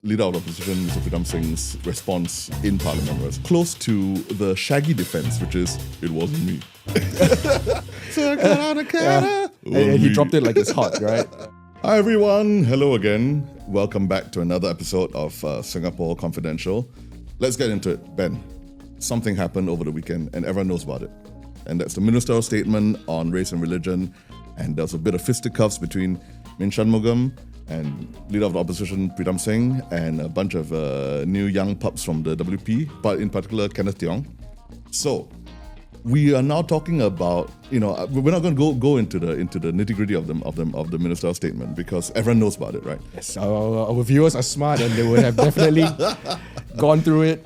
Leader of the Opposition, Mr. Pritam Singh's response in Parliament was close to the shaggy defense, which is, it wasn't me. And he dropped it like it's hot, right? Hi everyone, hello again. Welcome back to another episode of Singapore Confidential. Let's get into it. Ben, something happened over the weekend and everyone knows about it. And that's the ministerial statement on race and religion. And there's a bit of fisticuffs between Minister Shanmugam and Leader of the Opposition Pritam Singh and a bunch of new young pups from the WP, but in particular Kenneth Tiong. So we are now talking about, we're not going to go into the nitty-gritty of the ministerial statement because everyone knows about it, right? Yes, our viewers are smart and they would have definitely gone through it.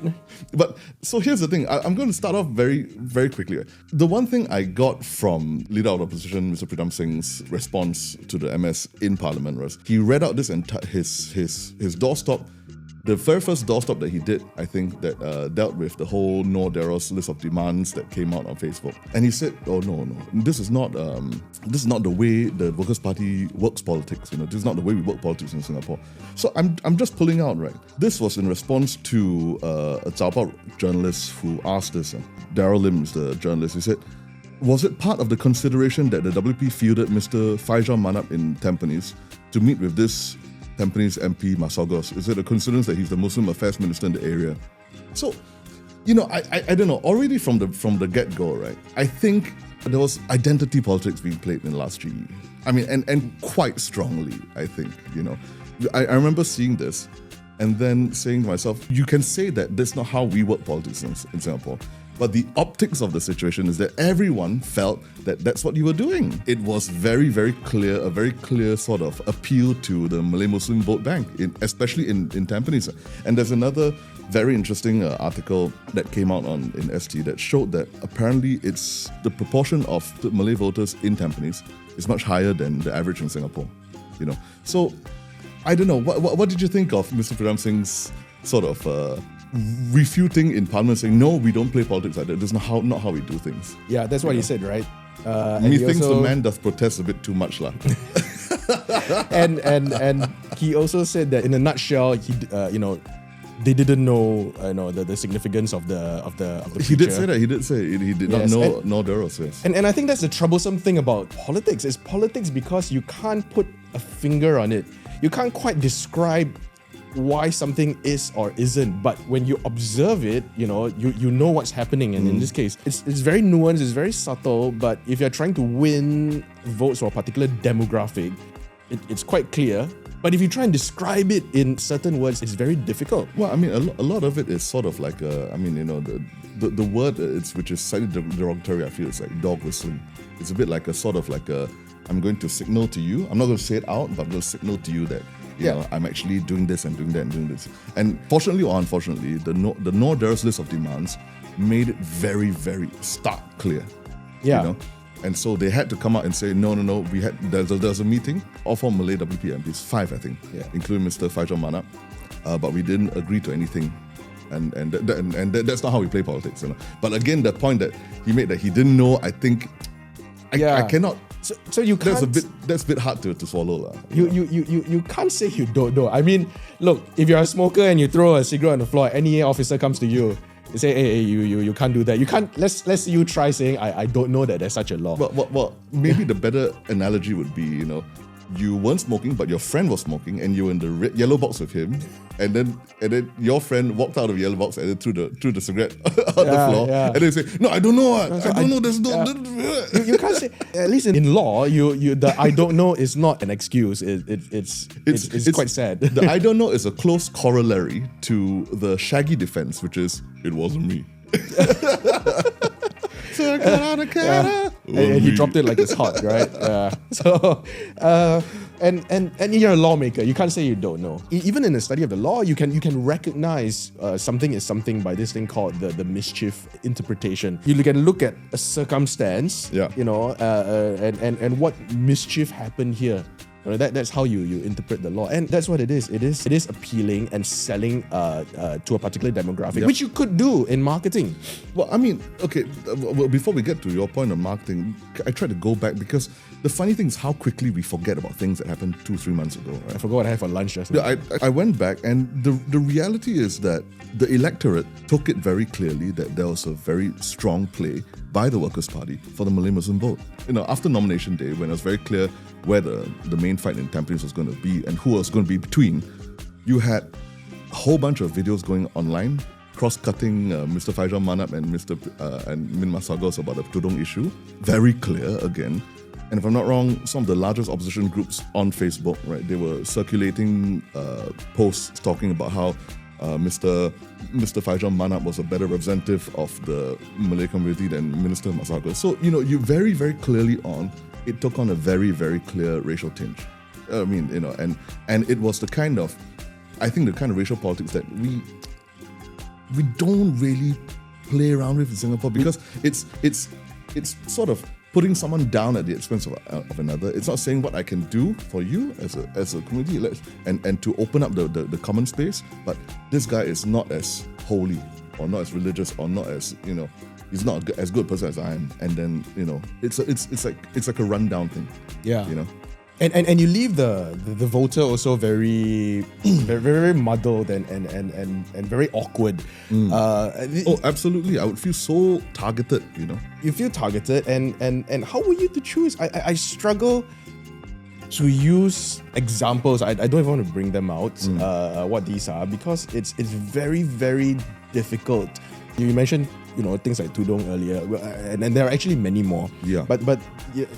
But so here's the thing. I'm going to start off very, very quickly. The one thing I got from Leader of the Opposition, Mr. Pritam Singh's response to the MS in Parliament was he read out this his doorstop. The very first doorstop that he did, I think, that dealt with the whole No Deros list of demands that came out on Facebook. And he said, oh, no, this is not the way the Workers' Party works politics. This is not the way we work politics in Singapore. So I'm just pulling out, right? This was in response to a Zaobao journalist who asked this. Daryl Lim is the journalist. He said, was it part of the consideration that the WP fielded Mr. Faisal Manap in Tampines to meet with this Tampines MP Masagos? Is it a coincidence that he's the Muslim Affairs Minister in the area? So, I don't know. Already from the get-go, right? I think there was identity politics being played in the last GE. I mean, and quite strongly, I think, I remember seeing this and then saying to myself, you can say that that's not how we work politics in Singapore. But the optics of the situation is that everyone felt that that's what you were doing. It was very, very clear, a very clear sort of appeal to the Malay-Muslim vote bank, especially in Tampines. And there's another very interesting article that came out in ST that showed that apparently it's the proportion of the Malay voters in Tampines is much higher than the average in Singapore. So I don't know. What did you think of Mr. Pritam Singh's sort of refuting in Parliament, saying, no, we don't play politics like that. This is not how we do things. Yeah, that's what he said, right? Methinks the man does protest a bit too much. and he also said that in a nutshell, they didn't know the significance of the He feature. did say that. He did say he did not know Deros. Yes. And I think that's the troublesome thing about politics. It's politics because you can't put a finger on it. You can't quite describe why something is or isn't, but when you observe it, you know what's happening. And in this case, it's very nuanced, it's very subtle. But if you're trying to win votes for a particular demographic, it's quite clear. But if you try and describe it in certain words, it's very difficult. Well, I mean, a lot of it is sort of like the word which is slightly derogatory. I feel it's like dog whistling. It's a bit like a sort of like a, I'm going to signal to you. I'm not going to say it out, but I'm going to signal to you that I'm actually doing this and doing that and doing this. And fortunately or unfortunately, the No Deros list of demands made it very, very stark clear. Yeah. And so they had to come out and say, no, there's a meeting, all four Malay WP MPs, 5 I think, including Mr. Faisal Manap, but we didn't agree to anything. And that's not how we play politics. But again, the point that he made that he didn't know, I think, I cannot. So you can't. That's a bit hard to swallow. You can't say you don't know. I mean, look, if you're a smoker and you throw a cigarette on the floor, any officer comes to you, they say, hey, you can't do that. You can't. Let's see you try saying, I don't know that there's such a law. Well, maybe the better analogy would be, you weren't smoking, but your friend was smoking, and you were in the yellow box with him, and then your friend walked out of the yellow box and then threw the cigarette on the floor, and they say, no, I don't know what, I don't know. There's no. You can't say. At least in law, the I don't know is not an excuse. It's quite sad. The I don't know is a close corollary to the shaggy defense, which is it wasn't me. And he dropped it like it's hot, right? So, and you're a lawmaker. You can't say you don't know. Even in the study of the law, you can recognize something is something by this thing called the mischief interpretation. You can look at a circumstance, and what mischief happened here. That's how you interpret the law, and that's what it is. It is appealing and selling to a particular demographic, which you could do in marketing. Well, I mean, okay, before we get to your point on marketing, I try to go back because the funny thing is how quickly we forget about things that happened 2-3 months ago, right? I forgot what I had for lunch just now. Yeah, I went back, and the reality is that the electorate took it very clearly that there was a very strong play by the Workers' Party for the Malay Muslim vote. After nomination day, when it was very clear where the main fight in Tampines was going to be and who was going to be between, you had a whole bunch of videos going online, cross-cutting Mr. Faizal Manap and Min Masagos about the Tudong issue. Very clear again. And if I'm not wrong, some of the largest opposition groups on Facebook, right, they were circulating posts talking about how Mr. Faizal Manap was a better representative of the Malay community than Minister Masagos. So, you very, very clearly it took on a very, very clear racial tinge. I mean, and it was the kind of racial politics that we don't really play around with in Singapore, because it's sort of putting someone down at the expense of another. It's not saying what I can do for you as a community, and to open up the common space. But this guy is not as holy, or not as religious, or not as he's not as good a person as I am. And then it's like a rundown thing. Yeah. And you leave the voter also very very, very muddled and very awkward. Oh, absolutely. I would feel so targeted, You feel targeted, and how were you to choose? I struggle to use examples. I don't even want to bring them out, what these are, because it's very, very difficult. You mentioned things like Tudong earlier, and there are actually many more. Yeah. But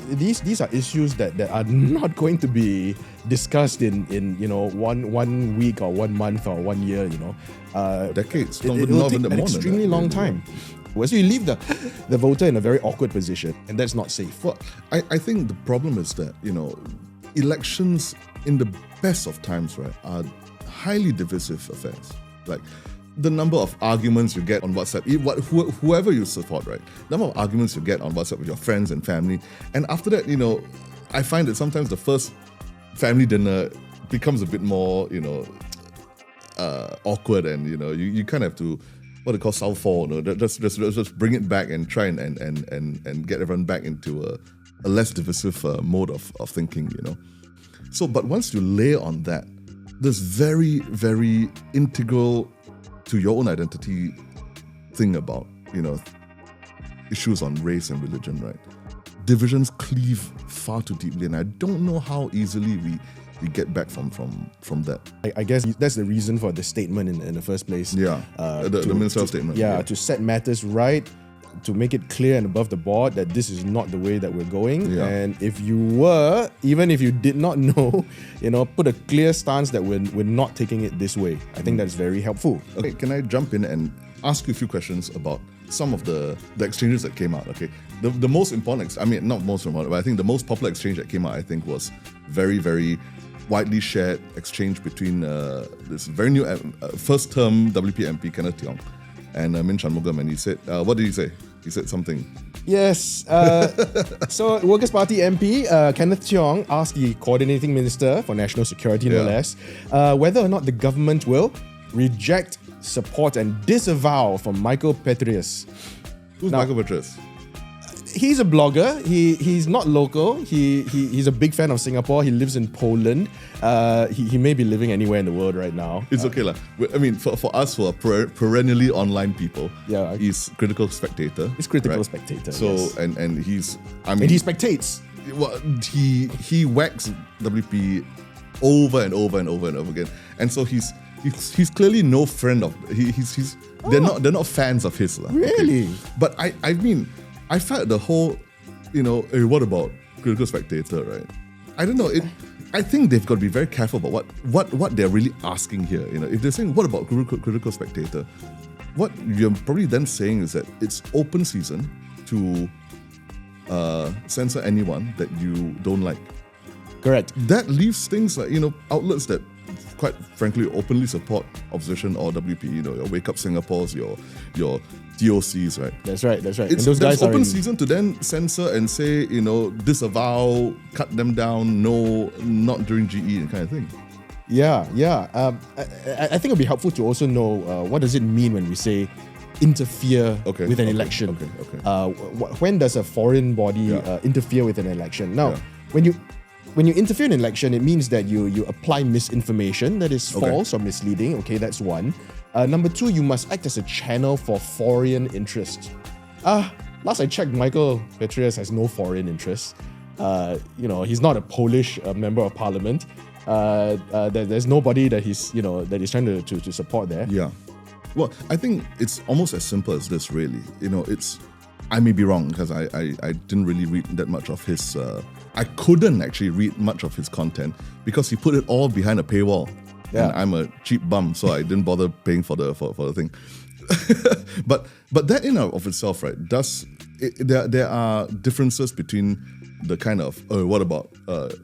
these are issues that are not going to be discussed in 1 week or 1 month or 1 year. Decades. It will take an extremely long time. So you leave the voter in a very awkward position, and that's not safe. Well, I think the problem is that elections in the best of times, right, are highly divisive affairs. Like, the number of arguments you get on WhatsApp, whoever you support, right? Number of arguments you get on WhatsApp with your friends and family. And after that, I find that sometimes the first family dinner becomes a bit more, awkward, and, you kind of have to, what they call solve for, just bring it back and try and get everyone back into a less divisive mode of thinking, So, but once you layer on that, this very, very integral to your own identity thing about, issues on race and religion, right? Divisions cleave far too deeply, and I don't know how easily we get back from that. I guess that's the reason for the statement in the first place. Yeah, the ministerial statement. Yeah, to set matters right, to make it clear and above the board that this is not the way that we're going. Yeah. And if you were, even if you did not know, put a clear stance that we're not taking it this way. I think that's very helpful. Okay, can I jump in and ask you a few questions about some of the exchanges that came out? Okay, the most important, not most important, but I think the most popular exchange that came out, I think, was very, very widely shared exchange between this very new first term WP MP Kenneth Tiong and Minister Shanmugam, and he said, what did he say? He said something. Yes. So, Workers' Party MP Kenneth Tiong asked the coordinating minister for national security, no less, whether or not the government will reject, support, and disavow from Michael Petraeus. Who's Michael Petraeus? He's a blogger. He's not local. He's a big fan of Singapore. He lives in Poland. He may be living anywhere in the world right now. It's okay lah. For us who are perennially online people, yeah, he's critical spectator. He's critical right? spectator. So yes. and he's and he spectates. Well, he whacks WP over and over and over and over again, and so he's clearly no friend of they're not fans of his lah. Really? Okay? But I felt the whole, hey, what about critical spectator, right? I don't know. I think they've got to be very careful about what they're really asking here. If they're saying, what about critical spectator? What you're probably then saying is that it's open season to censor anyone that you don't like. Correct. That leaves things like, outlets that quite frankly openly support opposition or WP. You know, your Wake Up Singapore's, your DOCs, right? That's right. It's and those guys are open in, season to then censor and say, you know, disavow, cut them down, no, not during GE, and kind of thing. Yeah. I think it'd be helpful to also know what does it mean when we say interfere with an election. When does a foreign body interfere with an election? Now, when you interfere in an election, it means that you apply misinformation that is false or misleading. Okay, that's one. Number two, you must act as a channel for foreign interest. Last I checked, Michael Petraeus has no foreign interests. You know, he's not a Polish member of parliament. There's nobody that he's trying to support there. Yeah. Well, I think it's almost as simple as this, really. You know, I may be wrong because I didn't really read that much of his. I couldn't actually read much of his content because he put it all behind a paywall. Yeah. And I'm a cheap bum, so I didn't bother paying for the thing. but that in and of itself, right? There are differences between the kind of what about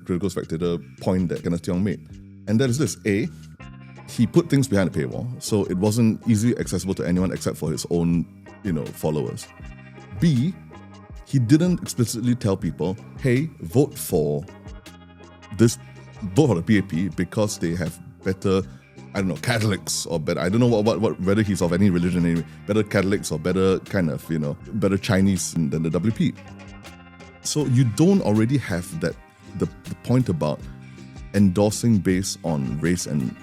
critical spectator point that Kenneth Tiong made, and that is this: A, he put things behind a paywall, so it wasn't easily accessible to anyone except for his own, followers. B, he didn't explicitly tell people, hey, vote for the PAP because they have better, I don't know, Catholics or better, I don't know what whether he's of any religion anyway, better Catholics or better kind of, better Chinese than the WP. So you don't already have the point about endorsing based on race and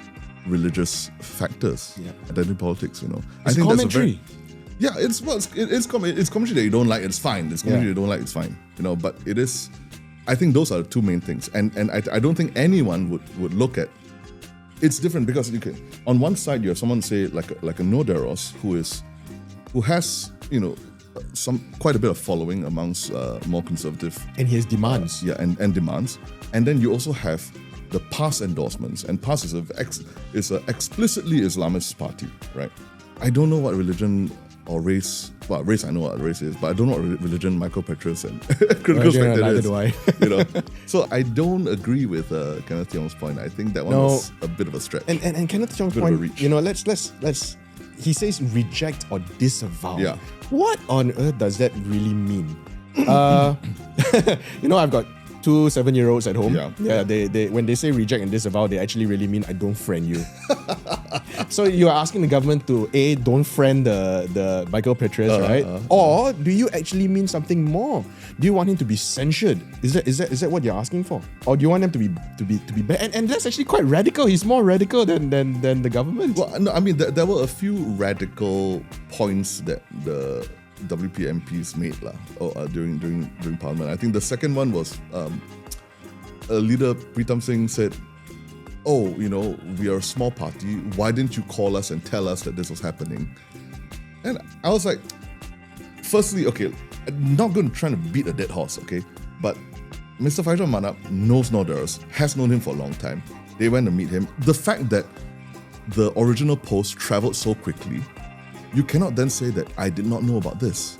religious factors, identity politics, I think commentary. It's commentary that you don't like, it's fine. It's commentary you don't like, it's fine. But it is, I think those are the two main things. And I don't think anyone would look at, it's different because on one side you have someone say like a Noderos who has, quite a bit of following amongst more conservative. And he has demands. And demands. And then you also have the PAS endorsements, and PAS is a explicitly Islamist party, right? I don't know what religion or race. Well, race I know what race is, but I don't know what religion Michael Petraeus and critical spectator is. Neither do I. So I don't agree with Kenneth Tiong's point. I think that one was a bit of a stretch. And Kenneth Tiong's point, let's. He says reject or disavow. Yeah. What on earth does that really mean? I've got 2 7-year-olds at home. Yeah. They when they say reject and disavow, they actually really mean I don't friend you. So you are asking the government to don't friend the Michael Petraeus, right? Or do you actually mean something more? Do you want him to be censured? Is that what you're asking for? Or do you want him to be bad? And that's actually quite radical. He's more radical than the government. Well, no, I mean there were a few radical points that the WP MPs made during Parliament. I think the second one was leader Pritam Singh said, we are a small party, why didn't you call us and tell us that this was happening? And I was like, firstly, I'm not going to try to beat a dead horse, but Mr. Faisal Manap knows Noderos, has known him for a long time. They went to meet him. The fact that the original post traveled so quickly, you cannot then say that I did not know about this,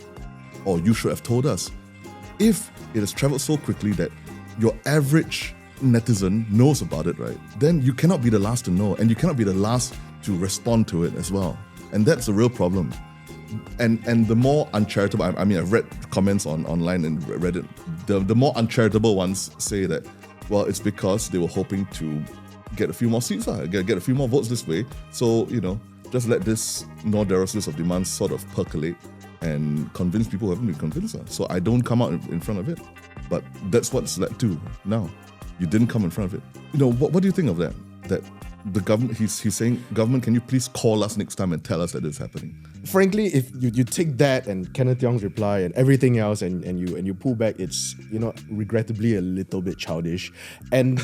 or you should have told us. If it has traveled so quickly that your average netizen knows about it, right, then you cannot be the last to know, and you cannot be the last to respond to it as well. And that's a real problem. And the more uncharitable, I mean, I've read comments online and Reddit, the more uncharitable ones say that, well, it's because they were hoping to get a few more seats, get a few more votes this way. So, just let this Noderos list of demands sort of percolate and convince people who haven't been convinced. So I don't come out in front of it. But that's what's led to now. You didn't come in front of it. What do you think of that? That the government, he's saying, government, can you please call us next time and tell us that it's happening? Frankly, if you take that and Kenneth Tiong's reply and everything else and you pull back, it's, regrettably a little bit childish. And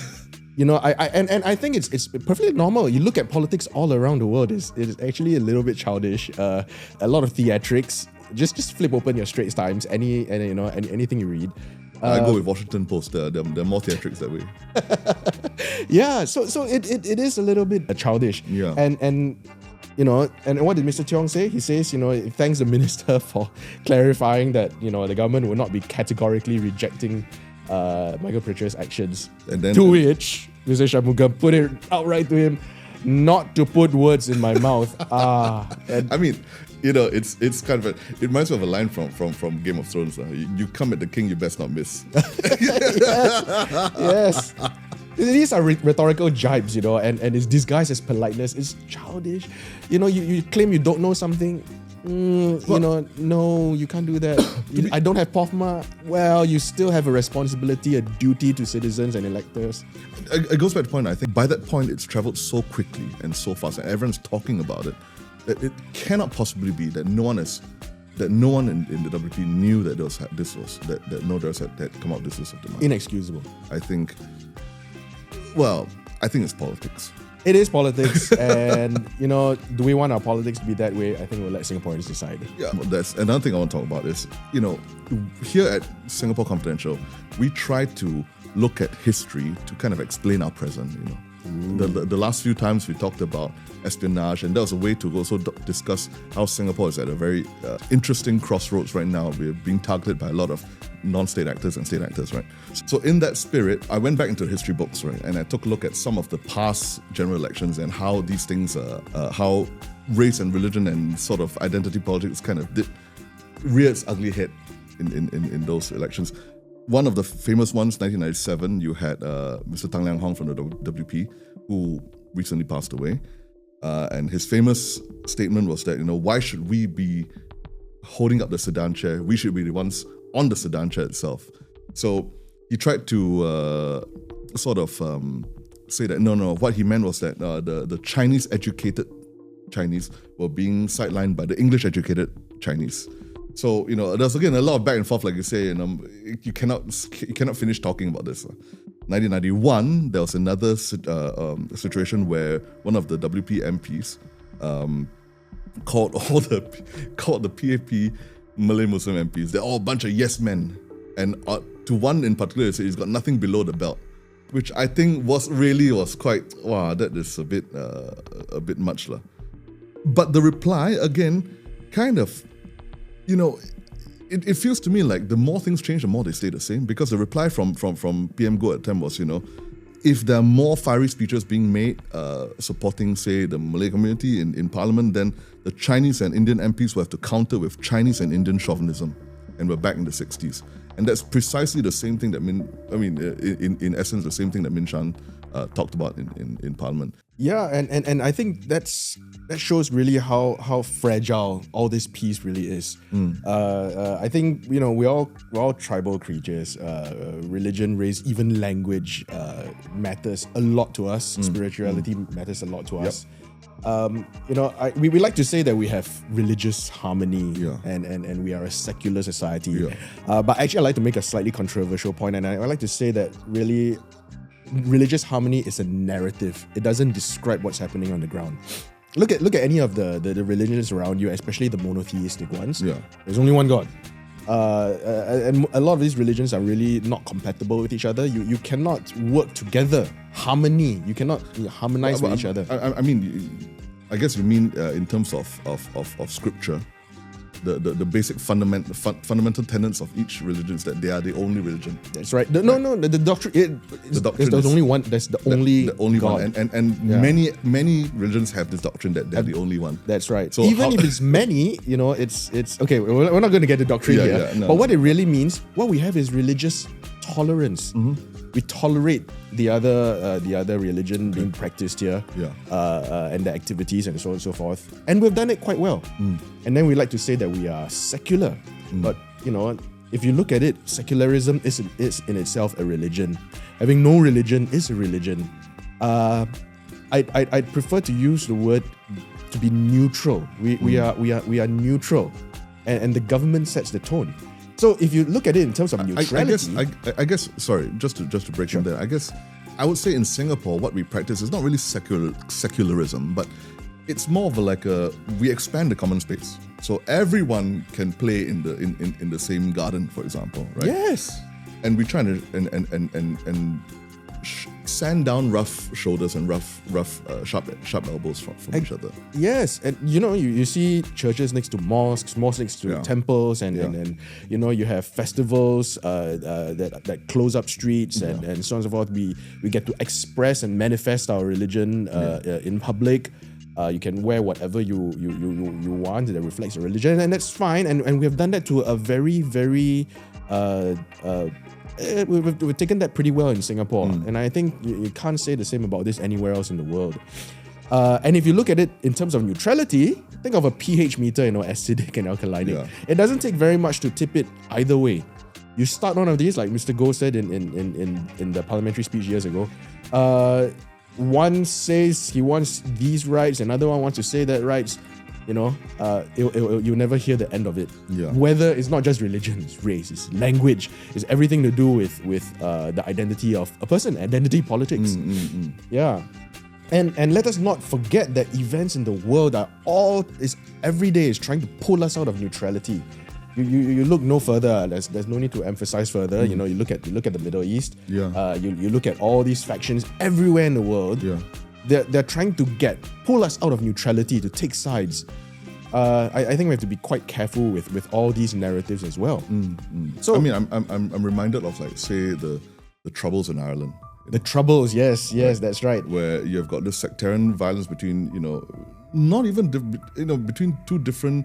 I think it's perfectly normal. You look at politics all around the world, it is actually a little bit childish. A lot of theatrics. Just flip open your Straits Times, anything you read. I go with Washington Post. There are more theatrics that way. Yeah, so it is a little bit childish. Yeah. And what did Mr. Tiong say? He says, he thanks the minister for clarifying that, the government will not be categorically rejecting Michael Petraeus' actions. And then, to which Mr. Shanmugam, put it outright to him, not to put words in my mouth. I mean, it's kind of it reminds me of a line from Game of Thrones. You come at the king, you best not miss. Yes. These are rhetorical jibes, and it's disguised as politeness. It's childish. You claim you don't know something. No, you can't do that. I don't have POFMA. Well, you still have a responsibility, a duty to citizens and electors. It goes back to the point, I think by that point it's traveled so quickly and so fast and everyone's talking about it that it cannot possibly be that no one in the WP knew that that no jurors had come out with this list of demands. Inexcusable. I think it's politics. It is politics, and do we want our politics to be that way? I think we'll let Singaporeans decide. Yeah, that's another thing I want to talk about is, here at Singapore Confidential, we try to look at history to kind of explain our present. The last few times we talked about espionage, and that was a way to also discuss how Singapore is at a very interesting crossroads right now. We're being targeted by a lot of non-state actors and state actors, right? So in that spirit, I went back into history books, right, and I took a look at some of the past general elections and how these things, how race and religion and sort of identity politics kind of rear its ugly head in those elections. One of the famous ones, 1997, you had Mr. Tang Liang Hong from the WP, who recently passed away. And his famous statement was that, why should we be holding up the sedan chair? We should be the ones on the sedan chair itself. So he tried to say that, no, what he meant was that the Chinese educated Chinese were being sidelined by the English educated Chinese. So, there's again a lot of back and forth, like you say, and you cannot finish talking about this. 1991, there was another situation where one of the WP MPs called the PAP Malay Muslim MPs. They're all a bunch of yes men, and to one in particular, he's got nothing below the belt, which I think was quite that is a bit much lah. But the reply again, kind of. It feels to me like the more things change, the more they stay the same. Because the reply from PM Goh at the time was, if there are more fiery speeches being made supporting, say, the Malay community in Parliament, then the Chinese and Indian MPs will have to counter with Chinese and Indian chauvinism. And we're back in the 60s. And that's precisely the same thing that in essence, the same thing that Min Shan talked about in Parliament. Yeah, and I think that shows really how fragile all this peace really is. I think we're all tribal creatures. Religion, race, even language matters a lot to us. Spirituality matters a lot to us. We like to say that we have religious harmony and we are a secular society. But actually, I like to make a slightly controversial point, and I like to say that really, religious harmony is a narrative. It doesn't describe what's happening on the ground. Look at any of the religions around you, especially the monotheistic ones. There's only one God. And a lot of these religions are really not compatible with each other. You cannot work together. Harmony. You cannot harmonize with each other. I guess you mean in terms of scripture. The basic fundamental tenets of each religion is that they are the only religion. That's right. The doctrine. There's only one. That's the only God. One. And many religions have this doctrine that they're the only one. That's right. So even if it's many, it's okay. We're not going to get the doctrine here. But what it really means, what we have is religious tolerance. We tolerate the other religion being practiced here, and the activities and so on and so forth. And we've done it quite well. And then we like to say that we are secular. But if you look at it, secularism is in itself a religion. Having no religion is a religion. I'd prefer to use the word to be neutral. We are neutral, and the government sets the tone. So if you look at it in terms of neutrality, I guess. Sorry, just to break in there. I guess I would say in Singapore, what we practice is not really secularism, but it's more of we expand the common space, so everyone can play in the same garden, for example, right? Yes. And we try to sand down rough shoulders and sharp elbows from each other. Yes, and you see churches next to mosques next to temples, and you have festivals that close up streets and so on and so forth. We get to express and manifest our religion in public. You can wear whatever you want that reflects your religion, and that's fine. And we have done that to a very, very we've taken that pretty well in Singapore, and I think you can't say the same about this anywhere else in the world. And if you look at it in terms of neutrality, think of a pH meter, acidic and alkalinic. Yeah. It doesn't take very much to tip it either way. You start one of these, like Mr. Goh said in the parliamentary speech years ago. One says he wants these rights, another one wants to say that rights. You never hear the end of it. Yeah. Whether it's not just religion, it's race, it's language, it's everything to do with the identity of a person, identity politics. Yeah. And let us not forget that events in the world every day is trying to pull us out of neutrality. You look no further. There's no need to emphasize further. You look at the Middle East. Yeah. You look at all these factions everywhere in the world. Yeah. They're trying to pull us out of neutrality, to take sides. I think we have to be quite careful with all these narratives as well. So I mean, I'm reminded of, like, say, the Troubles in Ireland. The Troubles, yes, right? That's right. Where you've got this sectarian violence between, not even between two different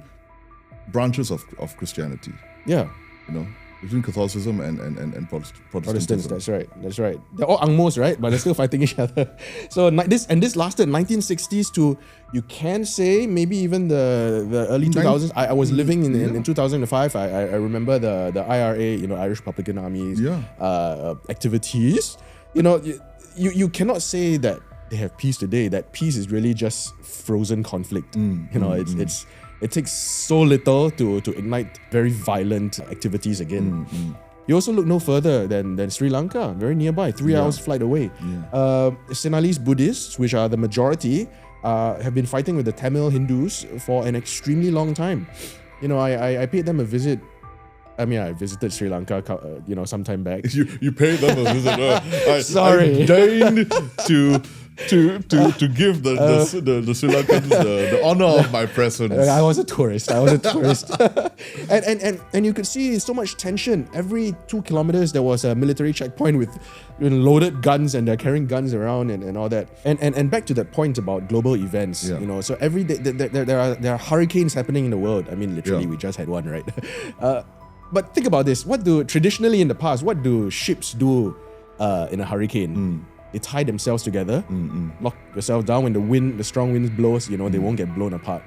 branches of Christianity. Yeah. Between Catholicism and Protestantism. That's right. They're all Angmos, right? But they're still fighting each other. So this lasted 1960s to, you can say, maybe even the early 2000s. I was living in 2005. I remember the IRA, Irish Republican Army's activities. You cannot say that they have peace today. That peace is really just frozen conflict. It takes so little to ignite very violent activities again. You also look no further than Sri Lanka, very nearby, 3 hours flight away. Sinhalese Buddhists, which are the majority, have been fighting with the Tamil Hindus for an extremely long time. I paid them a visit. I visited Sri Lanka, some time back. You paid them a visit. Sorry. I deigned to give the Sri Lankans the honor of my presence. I was a tourist. and you could see so much tension. Every 2 kilometers there was a military checkpoint with loaded guns, and they're carrying guns around and all that. And back to that point about global events. So every day there are hurricanes happening in the world. I mean, literally, we just had one, right? But think about this. Traditionally in the past, what do ships do in a hurricane? They tie themselves together, lock yourself down. When the strong winds blows, they won't get blown apart.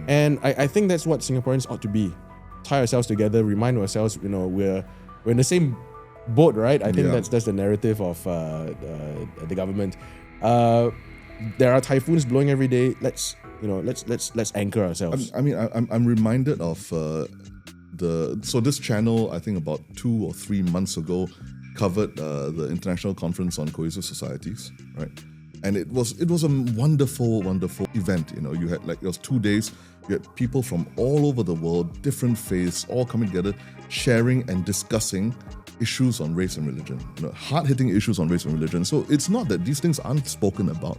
And I think that's what Singaporeans ought to be. Tie ourselves together, remind ourselves, we're in the same boat, right? I think that's the narrative of the government. There are typhoons blowing every day. Let's anchor ourselves. I'm reminded of this channel, I think about 2 or 3 months ago, covered the International Conference on Cohesive Societies, right? And it was a wonderful event. You had, it was 2 days. You had people from all over the world, different faiths, all coming together, sharing and discussing issues on race and religion. Hard-hitting issues on race and religion. So it's not that these things aren't spoken about,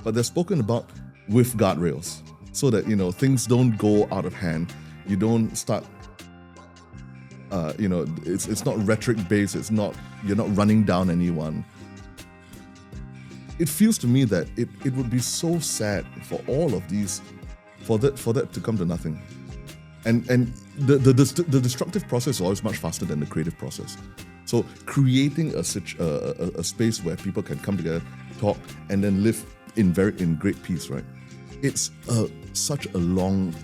but they're spoken about with guardrails, so that things don't go out of hand. You don't start. It's not rhetoric based. You're not running down anyone. It feels to me that it would be so sad for all of these, for that to come to nothing. And the destructive process is always much faster than the creative process. So creating a space where people can come together, talk, and then live in great peace, right? It's such a long,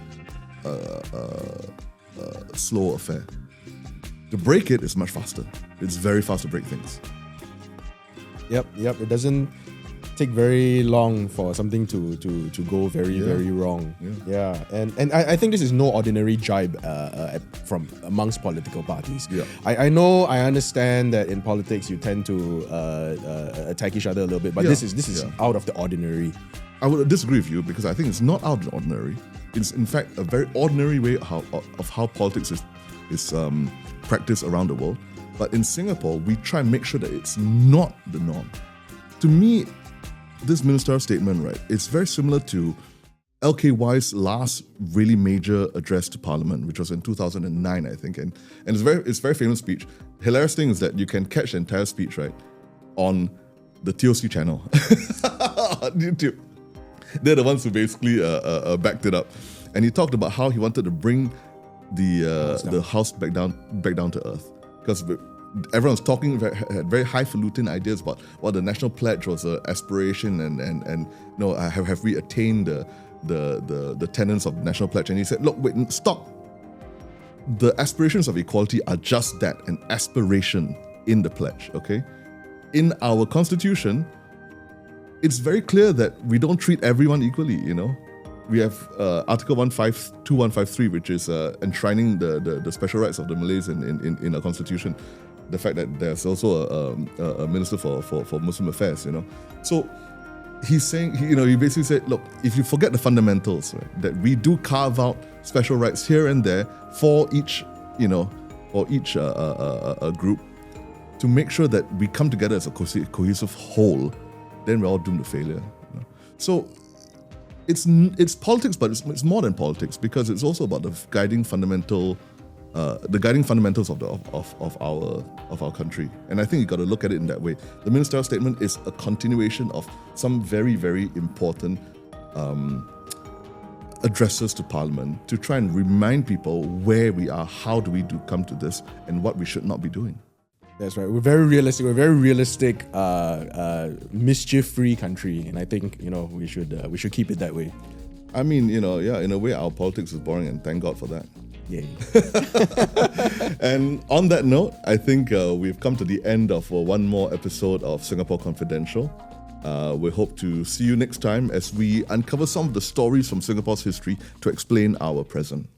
slow affair. To break it is much faster. It's very fast to break things. Yep. It doesn't take very long for something to go very wrong. Yeah. And I think this is no ordinary jibe from amongst political parties. Yeah. I know, I understand that in politics you tend to attack each other a little bit, but this is out of the ordinary. I would disagree with you, because I think it's not out of the ordinary. It's in fact a very ordinary way of how politics is practiced around the world. But in Singapore, we try and make sure that it's not the norm. to me, this ministerial statement, right, it's very similar to LKY's last really major address to Parliament, which was in 2009, I think, and it's very famous speech. Hilarious thing is that you can catch the entire speech, right, on the TOC channel on YouTube. They're the ones who basically backed it up, and he talked about how he wanted to bring the house back down to earth, because everyone's talking had very highfalutin ideas about what the national pledge was an aspiration, and have we attained the tenets of the national pledge? And he said, look, wait, stop. The aspirations of equality are just that, an aspiration in the pledge, okay? In our constitution, it's very clear that we don't treat everyone equally, We have Article 2153, which is enshrining the special rights of the Malays in our constitution. The fact that there's also a minister for Muslim affairs, So he's saying, he basically said, look, if you forget the fundamentals, right, that we do carve out special rights here and there for each group to make sure that we come together as a cohesive whole, then we're all doomed to failure. So it's politics, but it's more than politics, because it's also about the guiding fundamentals of our country. And I think you got to look at it in that way. The ministerial statement is a continuation of some very, very important addresses to Parliament to try and remind people where we are, how do we come to this, and what we should not be doing. That's right. We're very realistic. We're a very realistic, mischief-free country, and I think we should keep it that way. I mean, in a way, our politics is boring, and thank God for that. Yay. And on that note, I think we've come to the end of one more episode of Singapore Confidential. We hope to see you next time as we uncover some of the stories from Singapore's history to explain our present.